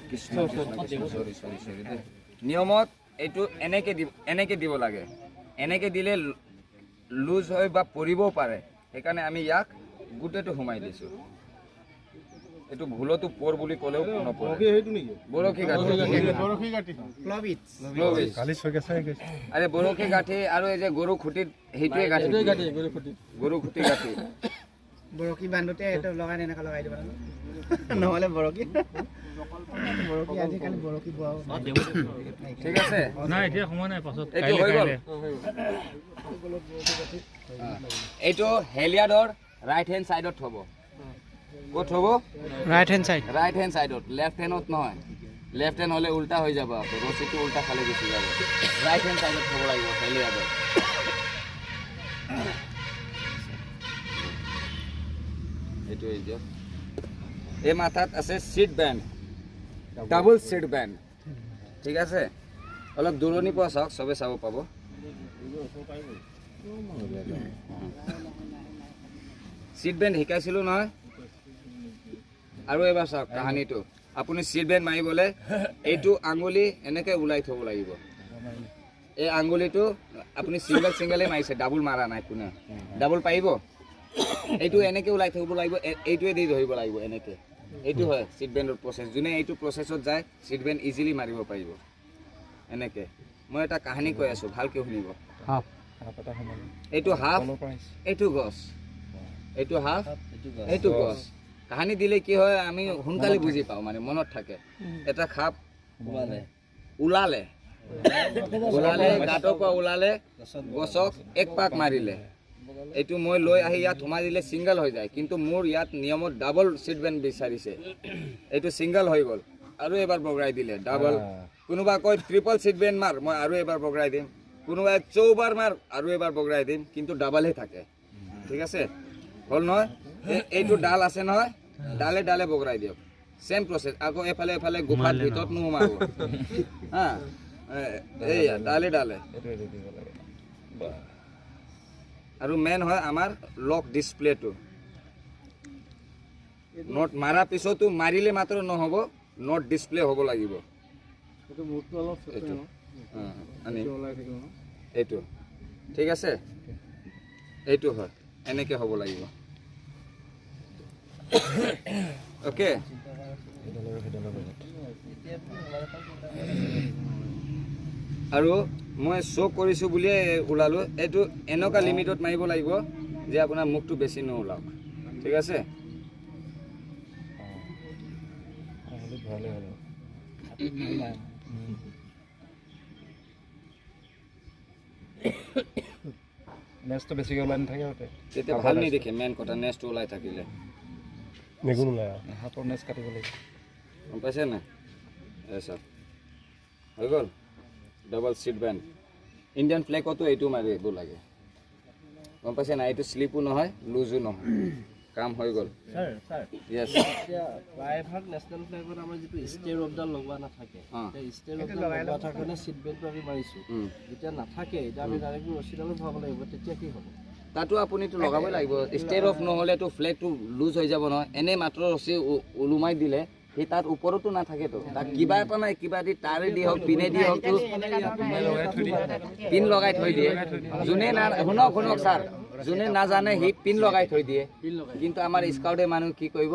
কৃষ্ণ সৰি নিয়মত এইটো এনেকে দিব লাগে এনেকে দিলে লুজ হয় বা পৰিবও পাৰে সেইকাৰণে আমি ইয়াক গোটেইটো সোমাই দিছোঁ এইটো ভুলতো পৰ বুলি ক'লেও নপৰে বৰশী গাঁঠি আৰে বৰশী গাঁঠি আৰু এই যে গৰু খুঁটিত সেইটোৱে গাঁঠি গৰু খুঁটি গাঁঠি বৰশী বান্ধোতে এইটো লগাই এনেকৈ লগাই দিব নহ'লে বৰশী আজিকালি বৰশী বোৱাও ঠিক আছে নাই এতিয়া সময় নাই পাছত এইটো হৈ গ'ল এইটো হেলিয়াডৰ ৰাইট হেণ্ড চাইডত থ'ব ক'ত থ'ব ৰাইট হেণ্ড চাইডত লেফট হেণ্ডত নহয় লেফট হেণ্ড হ'লে উল্টা হৈ যাব আকৌ ৰছীটো উল্টা ফালে গুচি যাব ৰাইট হেণ্ড চাইডত থ'ব লাগিব হেলিয়াডৰ এইটো এই মাথাত আছে চিট বেণ্ড ডাবল চিট বেণ্ড ঠিক আছে অলপ দূৰণিৰ পৰা চাওক চবে চাব পাব চিট বেণ্ড শিকাইছিলোঁ নহয় আৰু এবাৰ চাওক কাহানীটো আপুনি চিট বেণ্ড মাৰিবলৈ এইটো আঙুলি এনেকৈ ওলাই থ'ব লাগিব এই আঙুলিটো আপুনি ছিংগেলেই মাৰিছে ডাবল মাৰা নাই কোনে ডাবল পাৰিব এইটো এনেকৈ ওলাই থ'ব লাগিব এইটোৱে দি ধৰিব লাগিব এনেকৈ এইটো হয় চিট বেণ্ডৰ প্ৰচেছ যোনে এইটো প্ৰচেছত যায় চিট বেণ্ড ইজিলি মাৰিব পাৰিব এনেকৈ মই এটা কাহিনী কৈ আছোঁ ভালকৈ শুনিব এইটো হাফ এইটো গছ এইটো হাফ এইটো গছ কাহিনী দিলে কি হয় আমি সোনকালে বুজি পাওঁ মানে মনত থাকে এটা সাপ ওলালে গাঁতৰ পৰা ওলালে গছক এক পাক মাৰিলে এইটো মই লৈ আহি ইয়াত সোমাই দিলে ছিংগল হৈ যায় কিন্তু মোৰ ইয়াত নিয়মত ডাবল চিট বেণ্ড বিচাৰিছে এইটো ছিংগল হৈ গ'ল আৰু এবাৰ বগৰাই দিলে ডাবল কোনোবা কয় ট্ৰিপল চিট বেণ্ড মাৰ মই আৰু এবাৰ বগৰাই দিম কোনোবাই চৌবাৰ মাৰ আৰু এবাৰ বগৰাই দিম কিন্তু ডাবলহে থাকে ঠিক আছে হ'ল নহয় এইটো ডাল আছে নহয় ডালে ডালে বগৰাই দিয়ক চেম প্ৰচেছ আকৌ এফালে গোফাত ভিতৰত নোসোমাব হা এইয়া ডালে ডালে আৰু মেইন হয় আমাৰ লক ডিছপ্লেটো নোট মাৰা পিছতো মাৰিলে মাত্ৰ নহ'ব নোট ডিছপ্লে হ'ব লাগিব এইটো ঠিক আছে এইটো হয় এনেকৈ হ'ব লাগিব অ'কে আৰু মই শ্ব' কৰিছোঁ বুলিয়ে ওলালোঁ এইটো এনেকুৱা লিমিটত মাৰিব লাগিব যে আপোনাৰ মুখটো বেছি নোলাওক ঠিক আছে নেক্সটটো বেছিকৈ ওলাই নাথাকে তেতিয়া ভাল নেদেখে মেইন কথা নেক্সটটো ওলাই থাকিলে হাতৰ নেক্সট কাটিব লাগিব গম পাইছে নাই চাওক হৈ গ'ল ডাবল চিট বেণ্ড ইণ্ডিয়ান ফ্লেগতো এইটো মাৰিব লাগে গম পাইছে নাই এইটো শ্লিপো নহয় লুজো নহয় কাম হৈ গ'ল য়েছ প্ৰায়ভাগ নেশ্যনেল ফ্লেগত আমাৰ যিটো ষ্টেৰ অফডাল লগোৱা নাথাকে ষ্টেৰ অফডাল লগোৱা থাকোঁতে চিট বেল্টটো আমি মাৰিছোঁ যেতিয়া নাথাকে এতিয়া আমি ডাইৰেক্ট ৰছীডালো ভৰাব লাগিব তেতিয়া কি হ'ব তাতো আপুনিতো লগাবই লাগিব ষ্টেৰ অফ নহ'লেতো ফ্লেগটো লুজ হৈ যাব নহয় এনেই মাত্ৰ ৰছী ওলোমাই দিলে সেই তাত ওপৰতো নাথাকেতো তাক কিবা এটা নাই কিবা দি তাৰে দি হওক পিনে দি হওক পিন লগাই থৈ দিয়ে যোনে শুনক ছাৰ যোনে নাজানে সি পিন লগাই থৈ দিয়ে কিন্তু আমাৰ স্কাউটে মানুহ কি কৰিব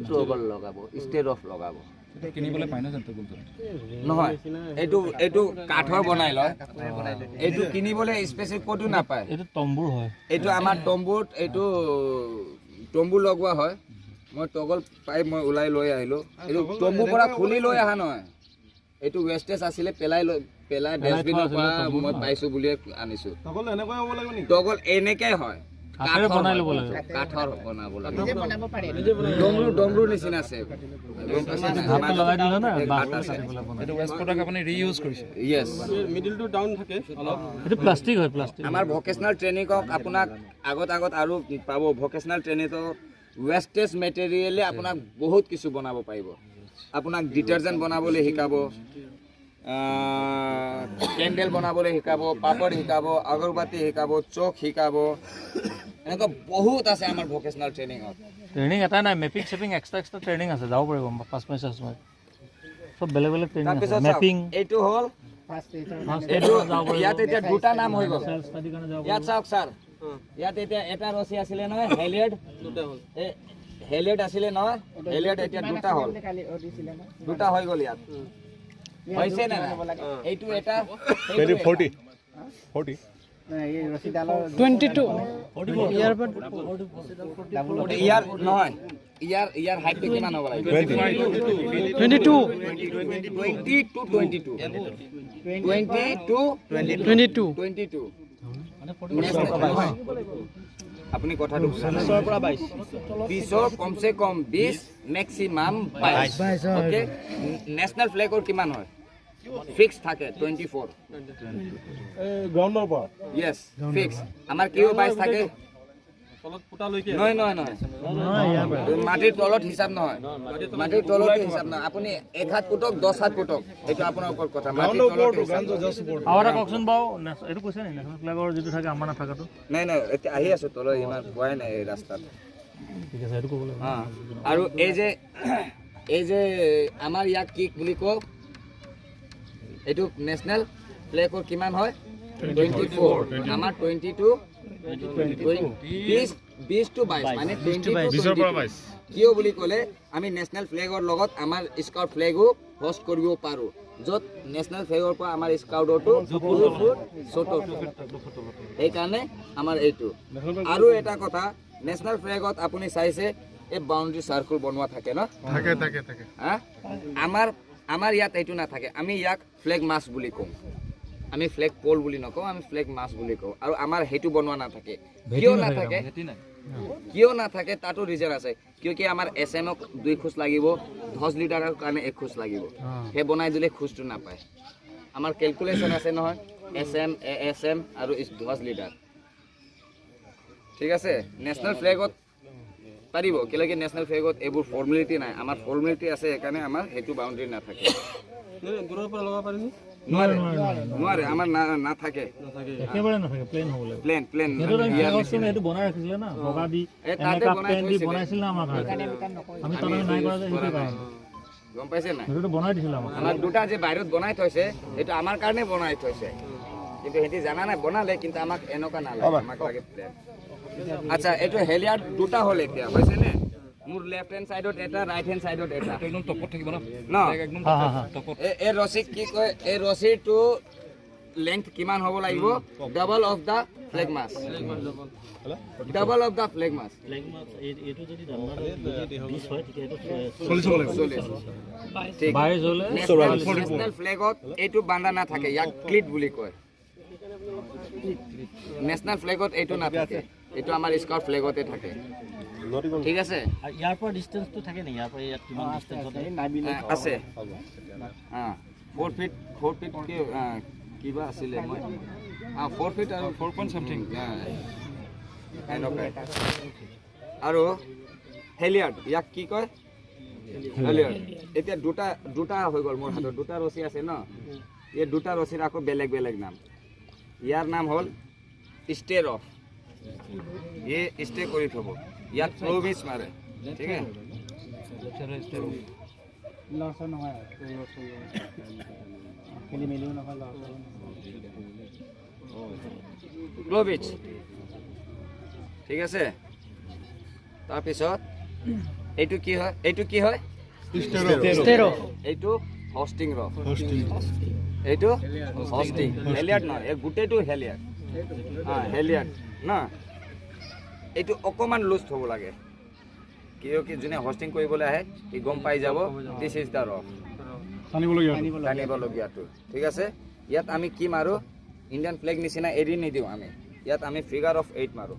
ট্ৰগল লগাব ষ্টেৰ অফ লগাব কিনিবলৈ পাই ন নহয় এইটো কাঠৰ বনাই লয় এইটো কিনিবলৈ স্পেচিয়েল ক'তো নাপায় এইটো তম্বুৰ হয় এইটো আমাৰ তম্বুত এইটো তম্বু লগোৱা হয় মই টগল পাই মই ওলাই লৈ আহিলোঁ এইটো তম্বুৰ পৰা খুলি লৈ অহা নহয় এইটো ৱেষ্টেজ আছিলে পেলাই ডাষ্টবিনৰ পৰা মই পাইছোঁ বুলিয়ে আনিছোঁ টগল এনেকৈ হয় কাঠৰ বনাব লাগে ডমৰুৰ নিচিনা আছে আমাৰ ভকেচনেল ট্ৰেইনিঙক আপোনাক আগত আৰু পাব ভকেচনেল ট্ৰেইনিঙত ৱেষ্টেজ মেটেৰিয়েলে আপোনাক বহুত কিছু বনাব পাৰিব আপোনাক ডিটাৰজেণ্ট বনাবলৈ শিকাব কেণ্ডেল বনাবলৈ শিকাব পাপড় শিকাব আগৰবাতি শিকাব চক শিকাব এনেকুৱা বহুত আছে আমাৰ ভকেচনেল ট্ৰেইনিঙত ট্ৰেইনিং এটা নাই মেপিং চেপিং এক্সট্ৰা ট্ৰেইনিং আছে যাব পাৰিব 5 মাহ চব বেলেগ বেলেগ ট্ৰেইনিং আছে তাৰপিছত মেপিং এইটো হ'ল ফাৰ্ষ্ট পেজৰ এইটো ইয়াত এতিয়া দুটা নাম হৈ গ'ল ষ্টাডি কাৰণে যাব ইয়াত চাওক ছাৰ ইয়াত এতিয়া এটা ৰছী আছিলে নহয় হেলিয়ড হেলিয়ড আছিলে নহয় হেলিয়ড এতিয়া দুটা হ'ল কালি দিছিলে ন দুটা হৈ গ'ল ইয়াত হৈছে নে নাই? এইটো এটা 40 এই ৰছীডালৰ 22 ইয়াৰ পৰা ইয়াৰ নহয় ইয়াৰ হাইটটো কিমান হ'ব লাগিব 22 22 আপুনি কথাটো 20 কমছে কম 20 মেক্সিমাম 22 ওকে নেশনাল ফ্লেগৰ কিমান হয় ফিক্স থাকে 24 গ্ৰাউণ্ডৰ পৰা ইয়েস ফিক্স আমাৰ কিয় 22 থাকে নহয় নহয় নহয় মাটিৰ তলত হিচাপ নহয় মাটিৰ তলত হিচাপ নহয় আপুনি এক হাত পুটক 10 হাত পুটক এইটো আপোনাৰ ওপৰত কথা মাটিৰ তলত হিচাপ নহয়। আৰু এটা কওকচোন বাৰু এইটো কৈছে নি নেশ্যনেল ফ্লেগৰ যিটো থাকে আমাৰ নাথাকাটো নাই নাই এতিয়া আহি আছো তলত ইমান পোৱাই নাই এই ৰাস্তাত ঠিক আছে এইটো ক'বলৈ আৰু এই যে আমাৰ ইয়াক কি বুলি কওঁ এইটো নেশ্যনেল ফ্লেগৰ কিমান হয় 24 আমাৰ 22 20 to 22 মানে 22 কিয় বুলি ক'লে আমি নেশ্যনেল ফ্লেগৰ লগত আমাৰ স্কাউট ফ্লেগো হোষ্ট কৰিব পাৰোঁ য'ত নেশ্যনেল ফ্লেগৰ পৰা আমাৰ স্কাউটৰটো 2 ফুট ছোট সেইকাৰণে আমাৰ এইটো আৰু এটা কথা নেশ্যনেল ফ্লেগত আপুনি চাইছে এই বাউণ্ডাৰী চাৰ্কুল বনোৱা থাকে ন থাকে হা আমাৰ ইয়াত এইটো নাথাকে আমি ইয়াক ফ্লেগ মাছ বুলি কওঁ আমি ফ্লেগ পোল বুলি নকওঁ আমি ফ্লেগ মাছ বুলি কওঁ আৰু আমাৰ সেইটো বনোৱা নাথাকে কিয় নাথাকে তাতো ৰিজন আছে কিয় কি আমাৰ এছএমক 2 খোজ লাগিব 10 লিটাৰৰ কাৰণে 1 খোজ লাগিব সেই বনাই দিলে খোজটো নাপায় আমাৰ কেলকুলেশ্যন আছে নহয় এছএম আৰু 10 লিটাৰ ঠিক আছে নেশ্যনেল ফ্লেগত পাৰিব কেলৈকে নেশ্যনেল ফ্লেগত এইবোৰ ফৰ্মেলিটি নাই আমাৰ ফৰ্মেলিটি আছে সেইকাৰণে আমাৰ সেইটো বাউণ্ডাৰী নাথাকে নোৱাৰে আমাৰ নাথাকে একেবাৰে নাথাকে প্লেন হ'ব লাগিব প্লেন সেইটো বনাই ৰাখিছিলে না বগা দি এনেকা প্লেন দি বনাইছিল না আমাৰ কাৰণে আমি তাৰমানে নাই কৰা যে সেইটো কাৰণে গম পাইছে নাই সেইটোতো বনাই দিছিলে আমাক আমাৰ দুটা যে বাহিৰত বনাই থৈছে সেইটো আমাৰ কাৰণে বনাই থৈছে কিন্তু সিহঁতি জানা নাই বনালে কিন্তু আমাক এনেকুৱা নালাগে আমাক লাগে প্লেন আচ্ছা এইটো হেলিয়াৰ দুটা হ'ল এতিয়া হৈছে নে মোৰ লেফট হেণ্ড সাইডত এটা ৰাইট হেণ্ড সাইডত এটা একদম টপত থাকিব না ন একদম টপত এই ৰছী কি কয় এই ৰছীটো লেংথ কিমান হ'ব লাগিব ডাবল অফ দা ফ্লেগ মাছ ডাবল অফ দা ফ্লেগ মাছ এইটো যদি ডাঙৰ 20 হয় তেতিয়া এইটো 40 ঠিক 22 হ'লে নেশ্যনেল ফ্লেগত এইটো বান্ধা নাথাকে ইয়াক ক্লিট বুলি কয় নেশ্যনেল ফ্লেগত এইটো নাথাকে এইটো আমাৰ স্কাউট ফ্লেগতে থাকে ঠিক আছে ইয়াৰ পৰা ডিসটেন্সটো থাকে নে ইয়াৰ পৰা ইয়াত কিমান ডিসটেন্স আছে 4 ফিট কি কিবা আছিলে মই 4 ফিট আৰু 4 পইণ্ট সামথিং আৰু হেলিয়াৰ্ড ইয়াক কি কয় হেলিয়াৰ্ড এতিয়া দুটা হৈ গ'ল মোৰ হাতত দুটা ৰছী আছে ন এই দুটা ৰছীৰ আকৌ বেলেগ বেলেগ নাম ইয়াৰ নাম হ'ল ষ্টেৰ অফ এই ষ্টে কৰি থ'ব ইয়াত ফ্লো মিছ মাৰে ঠিক আছে লছ নহয় খেলি মেলিও নহয় লছ ফ্লো বিচ ঠিক আছে তাৰপিছত এইটো কি হয় ষ্টেৰ এইটো হোষ্টিং ৰফ এইটো হোষ্টিং হেলিয়াৰ্ড নহয় এই গোটেইটো হেলিয়াৰ্ড হেলিয়াৰ্ড না এইটো অকণমান লুজ হ'ব লাগে কিয় কি যোনে হোষ্টিং কৰিবলৈ আহে সি গম পাই যাব দিছ ইজ দ্য ৰফ টানিবলগীয়াটো ঠিক আছে ইয়াত আমি কি মাৰোঁ ইণ্ডিয়ান ফ্লেগ নিচিনা এৰি নিদিওঁ আমি ইয়াত আমি ফিগাৰ অফ 8 মাৰোঁ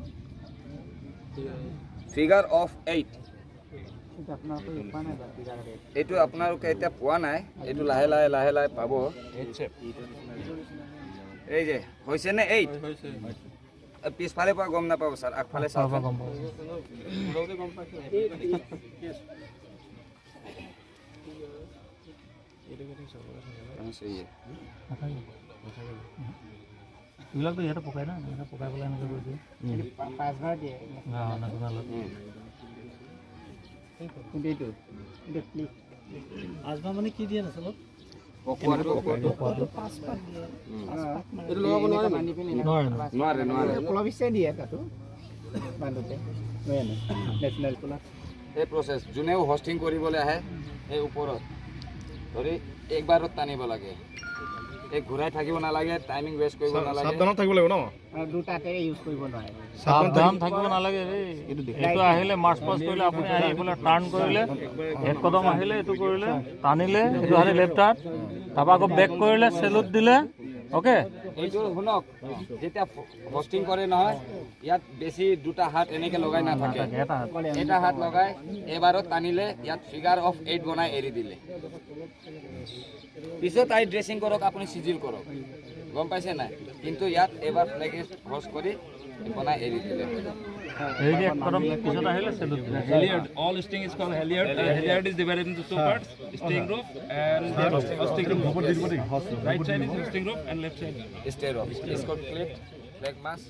ফিগাৰ অফ 8 এইটো আপোনালোকে এতিয়া পোৱা নাই এইটো লাহে লাহে পাব এই যে হৈছে নে 8 পিছফালে পৰা গম নাপাব ছাৰ আগফালে চাওক এইবিলাকতো ইয়াতে পকাই না ইয়াতে পকাই পেলাই এনেকৈ কৰি দিয়ে 5 বাৰ দিয়ে নেশ্যনেলত কিন্তু এইটো ক্লিক আজমা মানে কি দিয়ে নাছিল পকোৱাটো এইটো লগাব নোৱাৰে বান্ধি পিনি নোৱাৰে পলবিছে দিয়ে তাতো বান্ধোতে নেশ্যনেল পুলত এই প্ৰচেছ যোনেও হোষ্টিং কৰিবলৈ আহে এই ওপৰত ধৰি একবাৰত টানিব লাগে এই ঘূৰাই থাকিব নালাগে টাইমিং ৱেষ্ট কৰিব নালাগে সাৱধানত থাকিব লাগিব ন দুটাতে ইউজ কৰিব নোৱাৰে সাৱধান থাকিব নালাগে এইটো আহিলে মাৰ্চ পাছ কৰিলে আপুনি আহি পেলাই টাৰ্ণ কৰিলে এক কদম আহিলে এইটো কৰিলে টানিলে এইটো হাতে লেফ্ট হাত তাৰপৰা আকৌ বেক কৰিলে চেলুট দিলে অ'কে এইটো শুনক যেতিয়া হোষ্টিং কৰে নহয় ইয়াত বেছি দুটা হাত এনেকে লগাই নাথাকে এটা হাত এটা হাত লগাই এবাৰত টানিলে ইয়াত ফিগাৰ অফ 8 বনাই এৰি দিলে পিছত আহি ড্ৰেছিং কৰক আপুনি চিজিল কৰক গম পাইছে নাই কিন্তু ইয়াত এবাৰ ফ্লেগ হোষ্ট কৰি বনাই এৰি দিলে এই যে এক কদম পিছত আহিলে চেলুট দিলে Halyard, all sting is called halyard. Halyard is divided into two parts: sting rope and hosting rope. Right side is hosting rope and left side. Stay off. It's called flag mask.